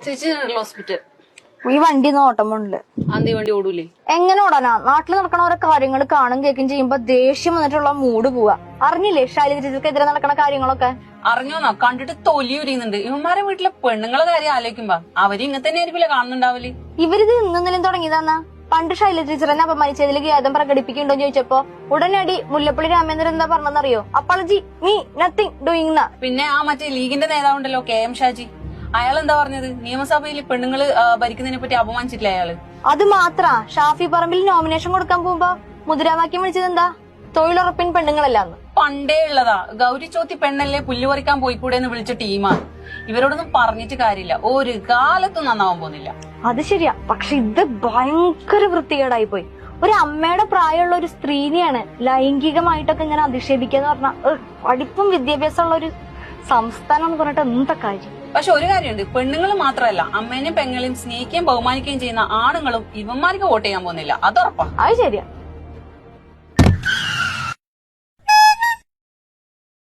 ചേച്ചി ഹോസ്പിറ്റൽ ഈ വണ്ടി ഓട്ടം പോണില്ല. അന്തി വണ്ടി ഓടൂലേ? എങ്ങനെ ഓടാനാ? നാട്ടിൽ നടക്കണ ഓരോ കാര്യങ്ങൾ കാണും കേൾക്കും ചെയ്യുമ്പോ ദേഷ്യം വന്നിട്ടുള്ള മൂഡ് പോവാ. അറിഞ്ഞില്ലേ ശൈലജക്കെതിരെ നടക്കണ കാര്യങ്ങളൊക്കെ? അറിഞ്ഞോന്നോ? കണ്ടിട്ട് തൊലി ഉരിയുന്നുണ്ട്. ഇവന്മാരെ വീട്ടിലെ പെണ്ണുങ്ങളെ കാര്യം ആലോചിക്കുമ്പോ അവര് ഇങ്ങനെ തന്നെ ആയിരിക്കില്ല കാണുന്നുണ്ടാവല്. ഇവരിത് ഇന്നലും തുടങ്ങിയതാന്നാ. പണ്ട് ശൈലജ ടീച്ചറിനെ അപമാനിച്ചതിൽ ഖേദം പ്രകടിപ്പിക്കുന്നുണ്ടോ ചോദിച്ചപ്പോ ഉടനടി മുല്ലപ്പള്ളി രാമേന്ദ്രൻ എന്താ പറഞ്ഞെന്നറിയോ? Apology me nothing doing. പിന്നെ ആ മറ്റേ ലീഗിന്റെ നേതാവുണ്ടല്ലോ KM ഷാജി, അയാൾ എന്താ പറഞ്ഞത്? നിയമസഭയിൽ പെണ്ണുങ്ങള് ഭരിക്കുന്നതിനെ പറ്റി അപമാനിച്ചിട്ടില്ല അയാള്? അത് മാത്ര ഷാഫി പറമ്പിൽ നോമിനേഷൻ കൊടുക്കാൻ പോകുമ്പോ മുദ്രാവാക്യം വിളിച്ചത് എന്താ? തൊഴിലുറപ്പിൻ പെണ്ണുങ്ങളല്ലാന്ന്. പണ്ടേ ഉള്ളതാ. ഗൗരി ചോത്തി പെണ്ണല്ലേ പുല്ല് പറിക്കാൻ പോയിക്കൂടെ എന്ന് വിളിച്ച ടീമാണ്. ഇവരോടൊന്നും പറഞ്ഞിട്ട് കാര്യമില്ല. ഒരു കാലത്തും നന്നാവാൻ പോകുന്നില്ല. അത് ശരിയാ, പക്ഷെ ഇത് ഭയങ്കര വൃത്തികേടായി പോയി. ഒരു അമ്മയുടെ പ്രായമുള്ള ഒരു സ്ത്രീനെയാണ് ലൈംഗികമായിട്ടൊക്കെ ഇങ്ങനെ അധിക്ഷേപിക്കാന്ന് പറഞ്ഞാൽ പഠിപ്പും വിദ്യാഭ്യാസമുള്ള ഒരു സംസ്ഥാനം എന്ന് പറഞ്ഞിട്ട് എന്താ കാര്യം? പക്ഷെ ഒരു കാര്യമുണ്ട്, പെണ്ണുങ്ങൾ മാത്രമല്ല അമ്മേനെയും പെങ്ങളെയും സ്നേഹിക്കുകയും ബഹുമാനിക്കുകയും ചെയ്യുന്ന ആണുങ്ങളും ഇവന്മാർക്ക് വോട്ട് ചെയ്യാൻ പോകുന്നില്ല. അത് ഉറപ്പാ. അത് ശരിയാ.